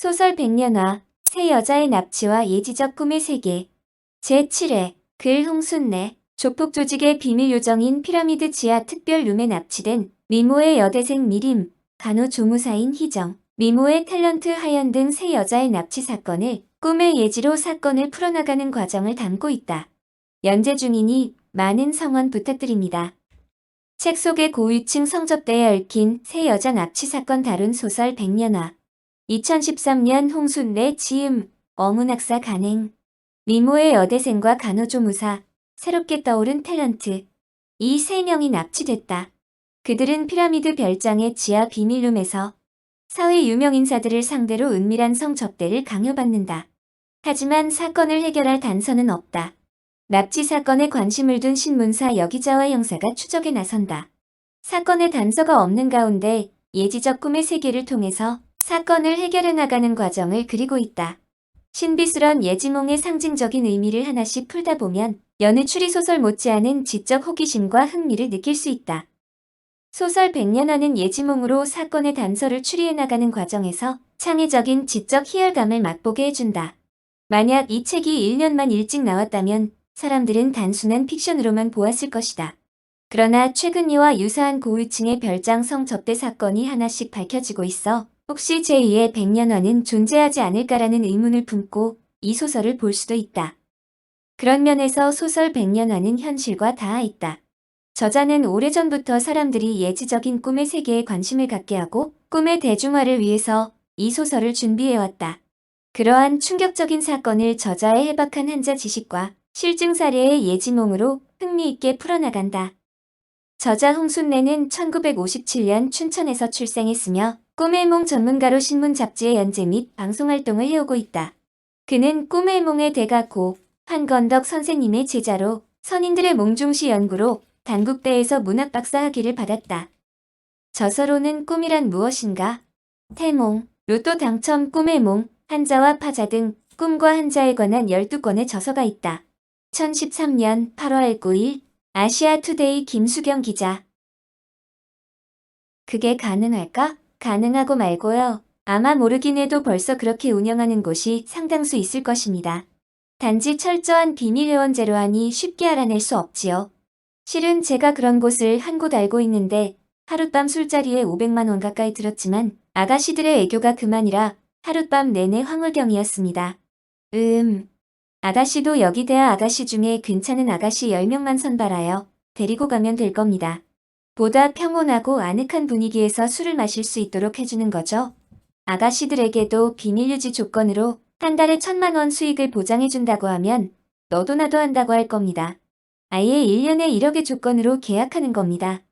소설 백년화, 세 여자의 납치와 예지적 꿈의 세계. 제7회, 글 홍순례, 조폭 조직의 비밀 요정인 피라미드 지하 특별룸에 납치된 미모의 여대생 미림, 간호조무사인 희정, 미모의 탤런트 하연 등 세 여자의 납치 사건을 꿈의 예지로 사건을 풀어나가는 과정을 담고 있다. 연재 중이니 많은 성원 부탁드립니다. 책 속의 고위층 성접대에 얽힌 세 여자 납치 사건 다룬 소설 백년화. 2013년 홍순례 지음, 어문학사 간행. 미모의 여대생과 간호조무사, 새롭게 떠오른 탤런트. 이 세 명이 납치됐다. 그들은 피라미드 별장의 지하 비밀룸에서 사회 유명 인사들을 상대로 은밀한 성접대를 강요받는다. 하지만 사건을 해결할 단서는 없다. 납치 사건에 관심을 둔 신문사 여기자와 형사가 추적에 나선다. 사건의 단서가 없는 가운데 예지적 꿈의 세계를 통해서 사건을 해결해 나가는 과정을 그리고 있다. 신비스런 예지몽의 상징적인 의미를 하나씩 풀다 보면 여느 추리소설 못지않은 지적 호기심과 흥미를 느낄 수 있다. 소설 백년화는 예지몽으로 사건의 단서를 추리해 나가는 과정에서 창의적인 지적 희열감을 맛보게 해준다. 만약 이 책이 1년만 일찍 나왔다면 사람들은 단순한 픽션으로만 보았을 것이다. 그러나 최근 이와 유사한 고위층의 별장 성접대 사건이 하나씩 밝혀지고 있어 혹시 제2의 백년화는 존재하지 않을까라는 의문을 품고 이 소설을 볼 수도 있다. 그런 면에서 소설 백년화는 현실과 닿아 있다. 저자는 오래전부터 사람들이 예지적인 꿈의 세계에 관심을 갖게 하고 꿈의 대중화를 위해서 이 소설을 준비해왔다. 그러한 충격적인 사건을 저자의 해박한 한자 지식과 실증 사례의 예지몽으로 흥미있게 풀어나간다. 저자 홍순례는 1957년 춘천에서 출생했으며 꿈의 몽 전문가로 신문 잡지의 연재 및 방송활동을 해오고 있다. 그는 꿈의 몽의 대가 고 한건덕 선생님의 제자로 선인들의 몽중시 연구로 단국대에서 문학박사 학위를 받았다. 저서로는 꿈이란 무엇인가? 태몽, 로또 당첨 꿈의 몽, 한자와 파자 등 꿈과 한자에 관한 12권의 저서가 있다. 2013년 8월 9일 아시아투데이 김수경 기자. 그게 가능할까? 가능하고 말고요. 아마 모르긴 해도 벌써 그렇게 운영하는 곳이 상당수 있을 것입니다. 단지 철저한 비밀 회원제로 하니 쉽게 알아낼 수 없지요. 실은 제가 그런 곳을 한 곳 알고 있는데 하룻밤 술자리에 500만 원 가까이 들었지만 아가씨들의 애교가 그만이라 하룻밤 내내 황홀경이었습니다. 아가씨도 여기 대하 아가씨 중에 괜찮은 아가씨 10명만 선발하여 데리고 가면 될 겁니다. 보다 평온하고 아늑한 분위기에서 술을 마실 수 있도록 해주는 거죠. 아가씨들에게도 비밀 유지 조건으로 한 달에 1,000만 원 수익을 보장해준다고 하면 너도 나도 한다고 할 겁니다. 아예 1년에 1억의 조건으로 계약하는 겁니다.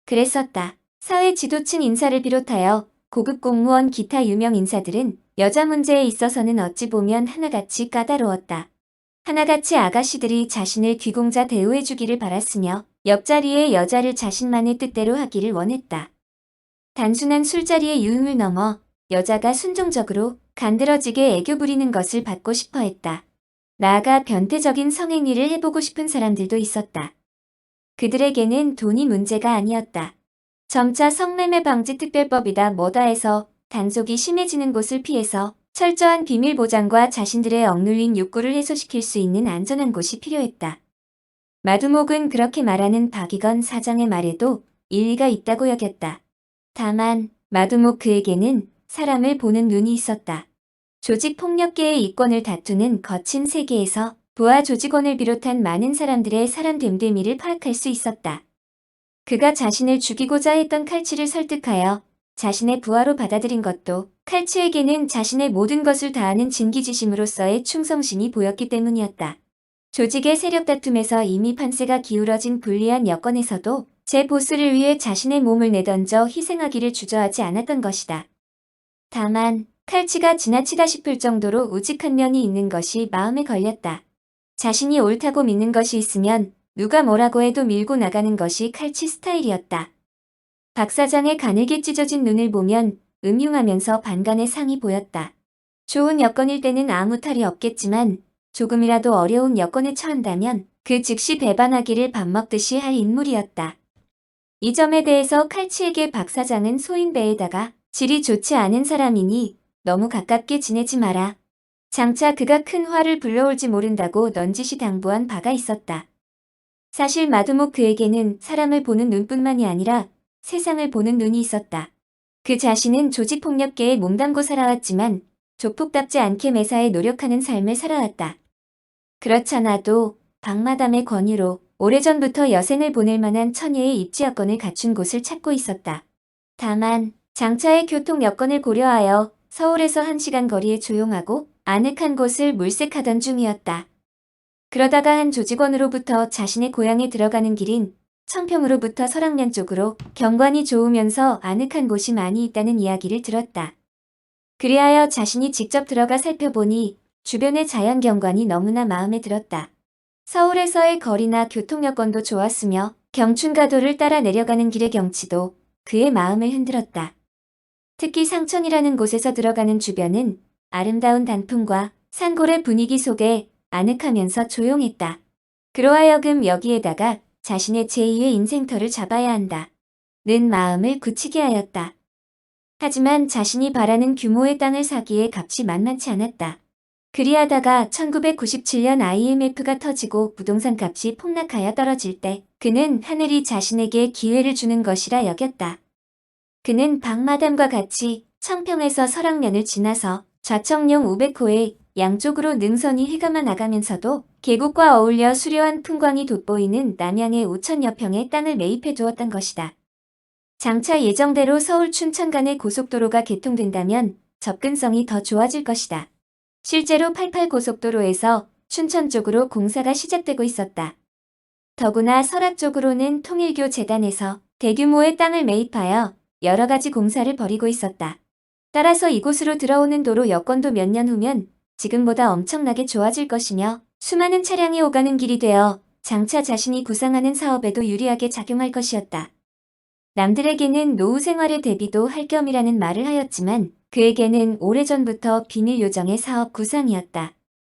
그랬었다. 사회 지도층 인사를 비롯하여 고급 공무원 기타 유명 인사들은 여자 문제에 있어서는 어찌 보면 하나같이 까다로웠다. 하나같이 아가씨들이 자신을 귀공자 대우해주기를 바랐으며 옆자리의 여자를 자신만의 뜻대로 하기를 원했다. 단순한 술자리의 유흥을 넘어 여자가 순종적으로 간드러지게 애교 부리는 것을 받고 싶어 했다. 나아가 변태적인 성행위를 해보고 싶은 사람들도 있었다. 그들에게는 돈이 문제가 아니었다. 점차 성매매 방지 특별법이다 뭐다 해서 단속이 심해지는 곳을 피해서 철저한 비밀 보장과 자신들의 억눌린 욕구를 해소시킬 수 있는 안전한 곳이 필요했다. 마두목은 그렇게 말하는 박익원 사장의 말에도 일리가 있다고 여겼다. 다만 마두목 그에게는 사람을 보는 눈이 있었다. 조직폭력계의 이권을 다투는 거친 세계에서 부하 조직원을 비롯한 많은 사람들의 사람 됨됨이를 파악할 수 있었다. 그가 자신을 죽이고자 했던 칼치를 설득하여 자신의 부하로 받아들인 것도 칼치에게는 자신의 모든 것을 다하는 진기지심으로서의 충성심이 보였기 때문이었다. 조직의 세력 다툼에서 이미 판세가 기울어진 불리한 여건에서도 제 보스를 위해 자신의 몸을 내던져 희생하기를 주저하지 않았던 것이다. 다만 칼치가 지나치다 싶을 정도로 우직한 면이 있는 것이 마음에 걸렸다. 자신이 옳다고 믿는 것이 있으면 누가 뭐라고 해도 밀고 나가는 것이 칼치 스타일이었다. 박 사장의 가늘게 찢어진 눈을 보면 음흉하면서 반간의 상이 보였다. 좋은 여건일 때는 아무 탈이 없겠지만 조금이라도 어려운 여건에 처한다면 그 즉시 배반하기를 밥 먹듯이 할 인물이었다. 이 점에 대해서 칼치에게 박 사장은 소인배에다가 질이 좋지 않은 사람이니 너무 가깝게 지내지 마라. 장차 그가 큰 화를 불러올지 모른다고 넌지시 당부한 바가 있었다. 사실 마두목 그에게는 사람을 보는 눈뿐만이 아니라 세상을 보는 눈이 있었다. 그 자신은 조직폭력계에 몸담고 살아왔지만 조폭답지 않게 매사에 노력하는 삶을 살아왔다. 그렇잖아도 박마담의 권유로 오래전부터 여생을 보낼 만한 처녀의 입지 여건을 갖춘 곳을 찾고 있었다. 다만 장차의 교통 여건을 고려하여 서울에서 1시간 거리의 조용하고 아늑한 곳을 물색하던 중이었다. 그러다가 한 조직원으로부터 자신의 고향에 들어가는 길인 청평으로부터 설악면 쪽으로 경관이 좋으면서 아늑한 곳이 많이 있다는 이야기를 들었다. 그리하여 자신이 직접 들어가 살펴보니 주변의 자연 경관이 너무나 마음에 들었다. 서울에서의 거리나 교통 여건도 좋았으며 경춘가도를 따라 내려가는 길의 경치도 그의 마음을 흔들었다. 특히 상천이라는 곳에서 들어가는 주변은 아름다운 단풍과 산골의 분위기 속에 아늑하면서 조용했다. 그로하여금 여기에다가 자신의 제2의 인생터를 잡아야 한다. 는 마음을 굳히게 하였다. 하지만 자신이 바라는 규모의 땅을 사기에 값이 만만치 않았다. 그리하다가 1997년 IMF가 터지고 부동산 값이 폭락하여 떨어질 때 그는 하늘이 자신에게 기회를 주는 것이라 여겼다. 그는 박마담과 같이 청평에서 설악면을 지나서 좌청룡 500호에 양쪽으로 능선이 휘감아 나가면서도 계곡과 어울려 수려한 풍광이 돋보이는 남양의 5천여 평의 땅을 매입해 두었던 것이다. 장차 예정대로 서울 춘천 간의 고속도로가 개통된다면 접근성이 더 좋아질 것이다. 실제로 88고속도로에서 춘천 쪽으로 공사가 시작되고 있었다. 더구나 설악 쪽으로는 통일교 재단에서 대규모의 땅을 매입하여 여러 가지 공사를 벌이고 있었다. 따라서 이곳으로 들어오는 도로 여건도 몇 년 후면 지금보다 엄청나게 좋아질 것이며 수많은 차량이 오가는 길이 되어 장차 자신이 구상하는 사업에도 유리하게 작용할 것이었다. 남들에게는 노후 생활의 대비도 할 겸이라는 말을 하였지만 그에게는 오래전부터 비밀 요정의 사업 구상이었다.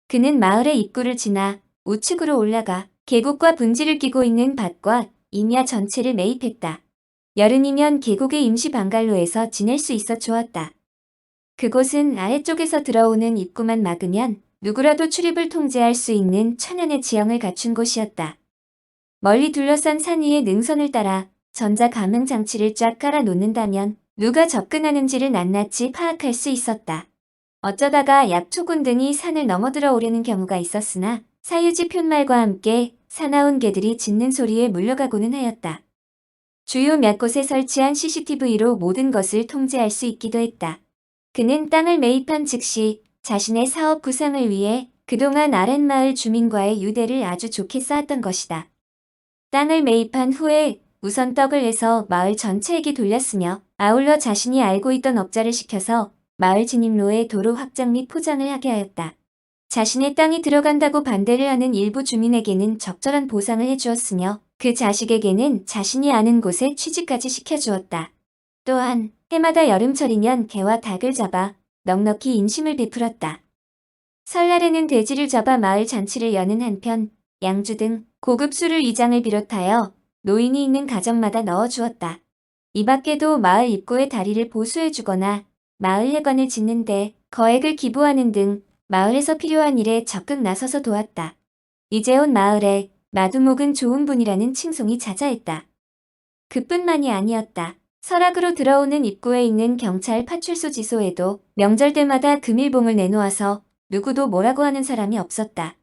그는 마을의 입구를 지나 우측으로 올라가 계곡과 분지를 끼고 있는 밭과 임야 전체를 매입했다. 여름이면 계곡의 임시 방갈로에서 지낼 수 있어 좋았다. 그곳은 아래쪽에서 들어오는 입구만 막으면 누구라도 출입을 통제할 수 있는 천연의 지형을 갖춘 곳이었다. 멀리 둘러싼 산 위의 능선을 따라 전자 감응 장치를 쫙 깔아 놓는다면 누가 접근하는지를 낱낱이 파악할 수 있었다. 어쩌다가 약초군 등이 산을 넘어들어 오려는 경우가 있었으나 사유지 푯말과 함께 사나운 개들이 짖는 소리에 물러가고는 하였다. 주요 몇 곳에 설치한 CCTV로 모든 것을 통제할 수 있기도 했다. 그는 땅을 매입한 즉시 자신의 사업 구상을 위해 그동안 아랫마을 주민과의 유대를 아주 좋게 쌓았던 것이다. 땅을 매입한 후에 우선 떡을 내서 마을 전체에게 돌렸으며 아울러 자신이 알고 있던 업자를 시켜서 마을 진입로에 도로 확장 및 포장을 하게 하였다. 자신의 땅이 들어간다고 반대를 하는 일부 주민에게는 적절한 보상을 해주었으며 그 자식에게는 자신이 아는 곳에 취직까지 시켜주었다. 또한 해마다 여름철이면 개와 닭을 잡아 넉넉히 인심을 베풀었다. 설날에는 돼지를 잡아 마을 잔치를 여는 한편 양주 등 고급 술을 2장을 비롯하여 노인이 있는 가정마다 넣어주었다. 이 밖에도 마을 입구의 다리를 보수해주거나 마을 회관을 짓는데 거액을 기부하는 등 마을에서 필요한 일에 적극 나서서 도왔다. 이제 온 마을에 마두목은 좋은 분이라는 칭송이 자자했다. 그뿐만이 아니었다. 설악으로 들어오는 입구에 있는 경찰 파출소 지소에도 명절 때마다 금일봉을 내놓아서 누구도 뭐라고 하는 사람이 없었다.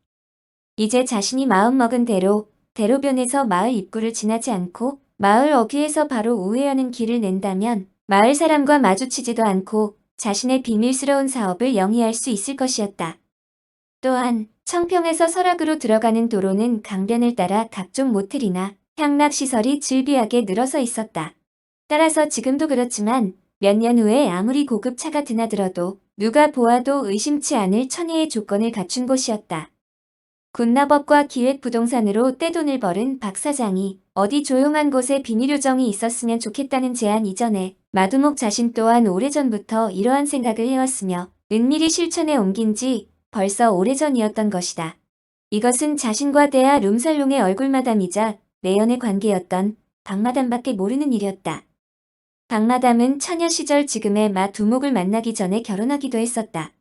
이제 자신이 마음먹은 대로 대로변에서 마을 입구를 지나지 않고 마을 어귀에서 바로 우회하는 길을 낸다면 마을 사람과 마주치지도 않고 자신의 비밀스러운 사업을 영위할 수 있을 것이었다. 또한 청평에서 설악으로 들어가는 도로는 강변을 따라 각종 모텔이나 향락시설이 즐비하게 늘어서 있었다. 따라서 지금도 그렇지만 몇 년 후에 아무리 고급 차가 드나들어도 누가 보아도 의심치 않을 천혜의 조건을 갖춘 곳이었다. 군납업과 기획부동산으로 떼돈을 벌은 박 사장이 어디 조용한 곳에 비밀요정이 있었으면 좋겠다는 제안 이전에 마두목 자신 또한 오래전부터 이러한 생각을 해왔으며 은밀히 실천에 옮긴 지 벌써 오래전이었던 것이다. 이것은 자신과 대하 룸살롱의 얼굴마담이자 내연의 관계였던 박마담밖에 모르는 일이었다. 박마담은 처녀 시절 지금의 마두목을 만나기 전에 결혼하기도 했었다.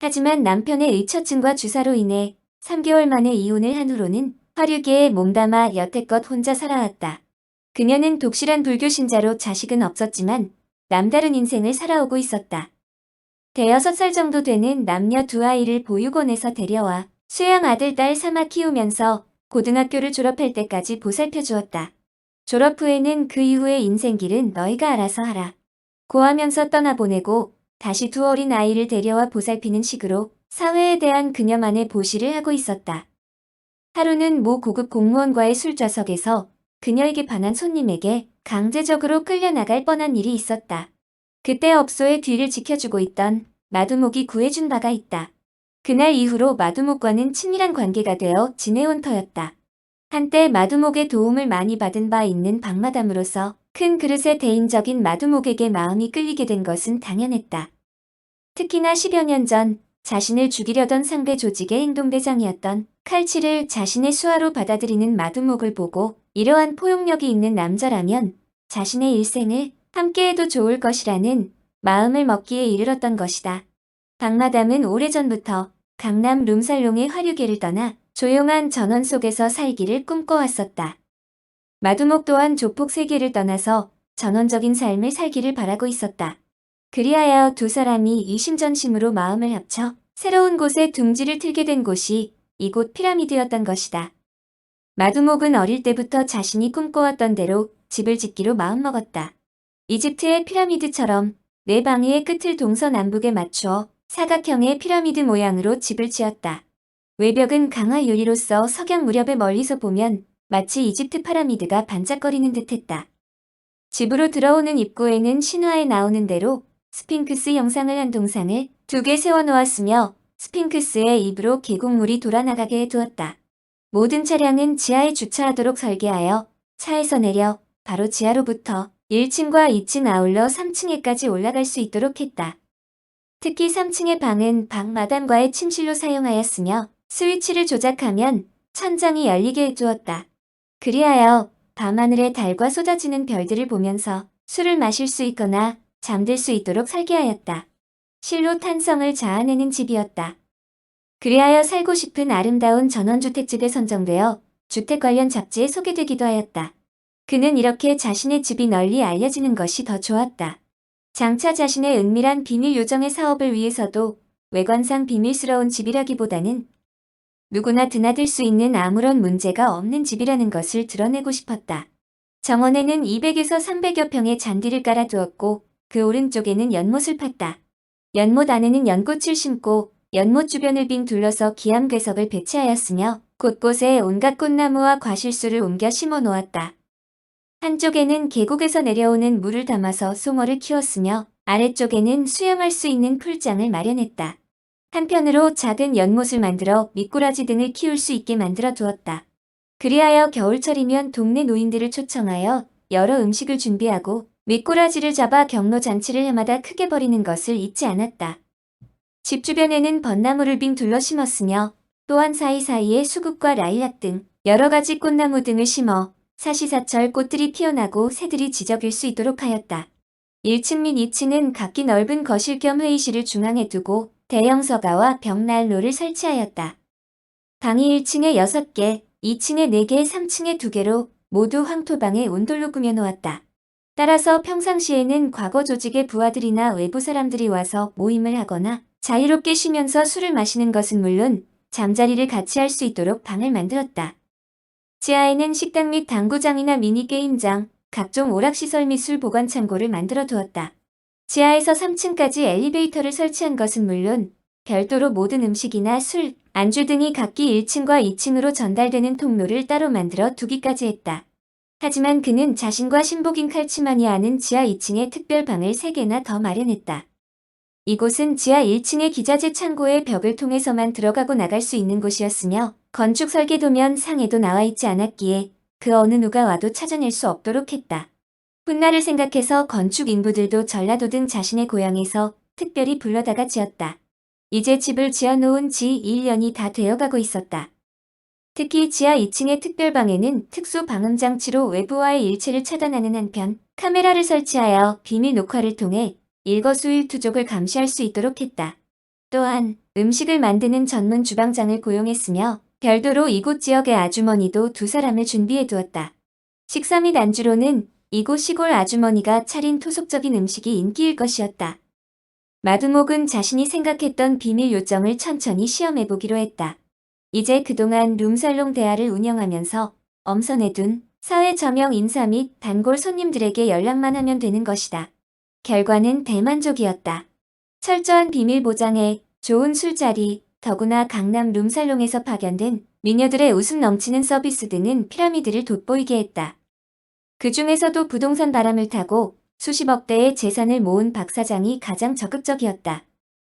하지만 남편의 의처증과 주사로 인해 3개월 만에 이혼을 한 후로는 화류계에 몸담아 여태껏 혼자 살아왔다. 그녀는 독실한 불교 신자로 자식은 없었지만 남다른 인생을 살아오고 있었다. 대여섯 살 정도 되는 남녀 두 아이를 보육원에서 데려와 수양 아들 딸 삼아 키우면서 고등학교를 졸업할 때까지 보살펴 주었다. 졸업 후에는 그 이후의 인생길은 너희가 알아서 하라. 고하면서 떠나보내고 다시 두 어린 아이를 데려와 보살피는 식으로 사회에 대한 그녀만의 보시를 하고 있었다. 하루는 모 고급 공무원과의 술좌석에서 그녀에게 반한 손님에게 강제적으로 끌려나갈 뻔한 일이 있었다. 그때 업소의 뒤를 지켜주고 있던 마두목이 구해준 바가 있다. 그날 이후로 마두목과는 친밀한 관계가 되어 지내온 터였다. 한때 마두목의 도움을 많이 받은 바 있는 박마담으로서 큰 그릇의 대인적인 마두목에게 마음이 끌리게 된 것은 당연했다. 특히나 10여 년 전 자신을 죽이려던 상대 조직의 행동대장이었던 칼치를 자신의 수하로 받아들이는 마두목을 보고 이러한 포용력이 있는 남자라면 자신의 일생을 함께해도 좋을 것이라는 마음을 먹기에 이르렀던 것이다. 박마담은 오래전부터 강남 룸살롱의 화류계를 떠나 조용한 전원 속에서 살기를 꿈꿔왔었다. 마두목 또한 조폭 세계를 떠나서 전원적인 삶을 살기를 바라고 있었다. 그리하여 두 사람이 이심전심으로 마음을 합쳐 새로운 곳에 둥지를 틀게 된 곳이 이곳 피라미드였던 것이다. 마두목은 어릴 때부터 자신이 꿈꿔왔던 대로 집을 짓기로 마음먹었다. 이집트의 피라미드처럼 네 방위의 끝을 동서남북에 맞추어 사각형의 피라미드 모양으로 집을 지었다. 외벽은 강화 유리로서 석양 무렵에 멀리서 보면 마치 이집트 피라미드가 반짝거리는 듯했다. 집으로 들어오는 입구에는 신화에 나오는 대로 스핑크스 형상을 한 동상을 2개 세워놓았으며 스핑크스의 입으로 계곡물이 돌아나가게 해두었다. 모든 차량은 지하에 주차하도록 설계하여 차에서 내려 바로 지하로부터 1층과 2층 아울러 3층에까지 올라갈 수 있도록 했다. 특히 3층의 방은 박마담과의 침실로 사용하였으며 스위치를 조작하면 천장이 열리게 해두었다. 그리하여 밤하늘의 달과 쏟아지는 별들을 보면서 술을 마실 수 있거나 잠들 수 있도록 설계하였다. 실로 탄성을 자아내는 집이었다. 그리하여 살고 싶은 아름다운 전원주택집에 선정되어 주택 관련 잡지에 소개되기도 하였다. 그는 이렇게 자신의 집이 널리 알려지는 것이 더 좋았다. 장차 자신의 은밀한 비밀 요정의 사업을 위해서도 외관상 비밀스러운 집이라기보다는 누구나 드나들 수 있는 아무런 문제가 없는 집이라는 것을 드러내고 싶었다. 정원에는 200에서 300여 평의 잔디를 깔아두었고 그 오른쪽에는 연못을 팠다. 연못 안에는 연꽃을 심고 연못 주변을 빙 둘러서 기암괴석을 배치하였으며 곳곳에 온갖 꽃나무와 과실수를 옮겨 심어 놓았다. 한쪽에는 계곡에서 내려오는 물을 담아서 송어를 키웠으며 아래쪽에는 수영할 수 있는 풀장을 마련했다. 한편으로 작은 연못을 만들어 미꾸라지 등을 키울 수 있게 만들어 두었다. 그리하여 겨울철이면 동네 노인들을 초청하여 여러 음식을 준비하고 미꾸라지를 잡아 경로 잔치를 해마다 크게 벌이는 것을 잊지 않았다. 집 주변에는 벚나무를 빙 둘러 심었으며 또한 사이사이에 수국과 라일락 등 여러 가지 꽃나무 등을 심어 사시사철 꽃들이 피어나고 새들이 지저귀를 수 있도록 하였다. 1층 및 2층은 각기 넓은 거실 겸 회의실을 중앙에 두고 대형 서가와 벽난로를 설치하였다. 방이 1층에 6개, 2층에 4개, 3층에 2개로 모두 황토방에 온돌로 꾸며놓았다. 따라서 평상시에는 과거 조직의 부하들이나 외부 사람들이 와서 모임을 하거나 자유롭게 쉬면서 술을 마시는 것은 물론 잠자리를 같이 할 수 있도록 방을 만들었다. 지하에는 식당 및 당구장이나 미니게임장, 각종 오락시설 및 술 보관 창고를 만들어 두었다. 지하에서 3층까지 엘리베이터를 설치한 것은 물론 별도로 모든 음식이나 술, 안주 등이 각기 1층과 2층으로 전달되는 통로를 따로 만들어 두기까지 했다. 하지만 그는 자신과 신복인 칼치만이 아는 지하 2층에 특별 방을 3개나 더 마련했다. 이곳은 지하 1층의 기자재 창고의 벽을 통해서만 들어가고 나갈 수 있는 곳이었으며 건축 설계도면 상에도 나와 있지 않았기에 그 어느 누가 와도 찾아낼 수 없도록 했다. 훗날을 생각해서 건축 인부들도 전라도 등 자신의 고향에서 특별히 불러다가 지었다. 이제 집을 지어놓은 지 1년이 다 되어가고 있었다. 특히 지하 2층의 특별방에는 특수 방음장치로 외부와의 일체를 차단하는 한편 카메라를 설치하여 비밀 녹화를 통해 일거수일투족을 감시할 수 있도록 했다. 또한 음식을 만드는 전문 주방장을 고용했으며 별도로 이곳 지역의 아주머니도 2사람을 준비해 두었다. 식사 및 안주로는 이곳 시골 아주머니가 차린 토속적인 음식이 인기일 것이었다. 마두목은 자신이 생각했던 비밀 요정을 천천히 시험해보기로 했다. 이제 그동안 룸살롱 대화를 운영하면서 엄선해둔 사회 저명 인사 및 단골 손님들에게 연락만 하면 되는 것이다. 결과는 대만족이었다. 철저한 비밀 보장에 좋은 술자리, 더구나 강남 룸살롱에서 파견된 미녀들의 웃음 넘치는 서비스 등은 피라미드를 돋보이게 했다. 그 중에서도 부동산 바람을 타고 수십억 대의 재산을 모은 박 사장이 가장 적극적이었다.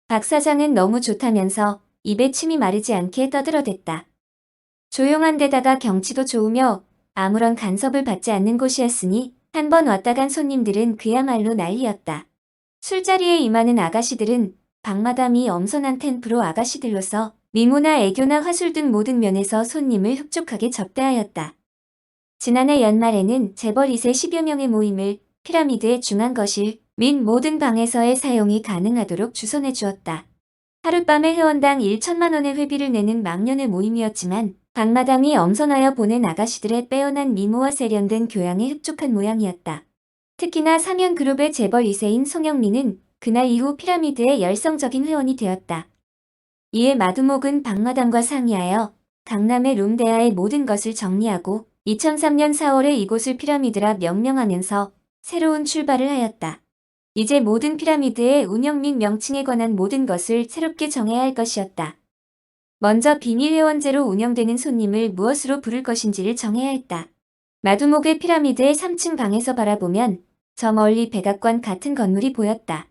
박 사장은 너무 좋다면서 입에 침이 마르지 않게 떠들어댔다. 조용한 데다가 경치도 좋으며 아무런 간섭을 받지 않는 곳이었으니 한 번 왔다 간 손님들은 그야말로 난리였다. 술자리에 임하는 아가씨들은 박마담이 엄선한 템프로 아가씨들로서 미모나 애교나 화술 등 모든 면에서 손님을 흡족하게 접대하였다. 지난해 연말에는 재벌 2세 10여 명의 모임을 피라미드의 중앙거실 및 모든 방에서의 사용이 가능하도록 주선해 주었다. 하룻밤에 회원당 1천만 원의 회비를 내는 망년의 모임이었지만 박마담이 엄선하여 보낸 아가씨들의 빼어난 미모와 세련된 교양에 흡족한 모양이었다. 특히나 사면그룹의 재벌 2세인 송영민은 그날 이후 피라미드의 열성적인 회원이 되었다. 이에 마두목은 박마담과 상의하여 강남의 룸대하의 모든 것을 정리하고 2003년 4월에 이곳을 피라미드라 명명하면서 새로운 출발을 하였다. 이제 모든 피라미드의 운영 및 명칭에 관한 모든 것을 새롭게 정해야 할 것이었다. 먼저 비밀회원제로 운영되는 손님을 무엇으로 부를 것인지를 정해야 했다. 마두목의 피라미드의 3층 방에서 바라보면 저 멀리 백악관 같은 건물이 보였다.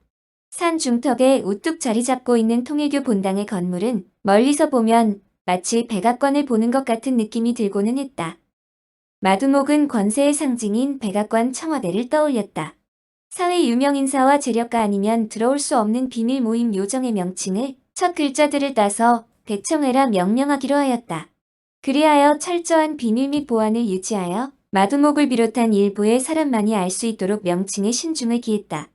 산 중턱에 우뚝 자리 잡고 있는 통일교 본당의 건물은 멀리서 보면 마치 백악관을 보는 것 같은 느낌이 들고는 했다. 마두목은 권세의 상징인 백악관 청와대를 떠올렸다. 사회 유명인사와 재력가 아니면 들어올 수 없는 비밀 모임 요정의 명칭을 첫 글자들을 따서 백청회라 명명하기로 하였다. 그리하여 철저한 비밀 및 보안을 유지하여 마두목을 비롯한 일부의 사람만이 알 수 있도록 명칭에 신중을 기했다.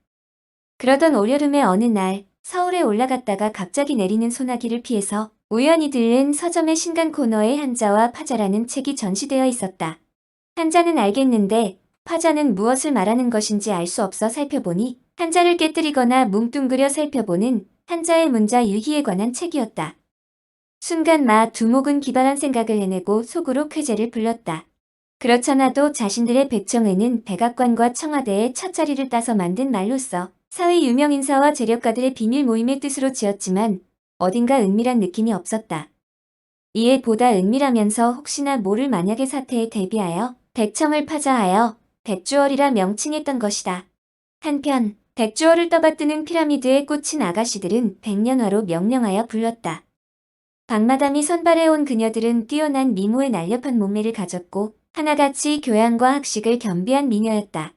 그러던 올여름의 어느 날 서울에 올라갔다가 갑자기 내리는 소나기를 피해서 우연히 들른 서점의 신간 코너에 한자와 파자라는 책이 전시되어 있었다. 한자는 알겠는데 파자는 무엇을 말하는 것인지 알 수 없어 살펴보니 한자를 깨뜨리거나 뭉뚱그려 살펴보는 한자의 문자 유희에 관한 책이었다. 순간 마두목은 기발한 생각을 해내고 속으로 쾌재를 불렀다. 그렇잖아도 자신들의 백청회는 백악관과 청와대의 첫 자리를 따서 만든 말로써 사회 유명인사와 재력가들의 비밀 모임의 뜻으로 지었지만 어딘가 은밀한 느낌이 없었다. 이에 보다 은밀하면서 혹시나 모를 만약의 사태에 대비하여 백청을 파자하여 백주월이라 명칭했던 것이다. 한편 백주월을 떠받드는 피라미드에 꽂힌 아가씨들은 백년화로 명령하여 불렀다. 박마담이 선발해온 그녀들은 뛰어난 미모의 날렵한 몸매를 가졌고 하나같이 교양과 학식을 겸비한 미녀였다.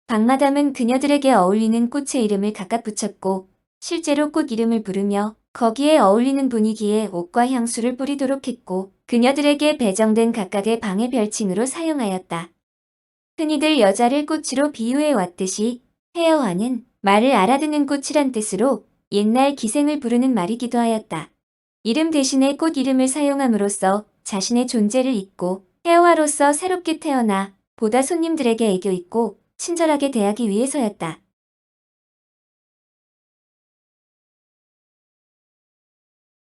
박마담은 그녀들에게 어울리는 꽃의 이름을 각각 붙였고 실제로 꽃 이름을 부르며 거기에 어울리는 분위기에 옷과 향수를 뿌리도록 했고 그녀들에게 배정된 각각의 방의 별칭으로 사용하였다. 흔히들 여자를 꽃으로 비유해 왔듯이 헤어화는 말을 알아듣는 꽃이란 뜻으로 옛날 기생을 부르는 말이기도 하였다. 이름 대신에 꽃 이름을 사용함으로써 자신의 존재를 잊고 헤어화로서 새롭게 태어나 보다 손님들에게 애교 있고 친절하게 대하기 위해서였다.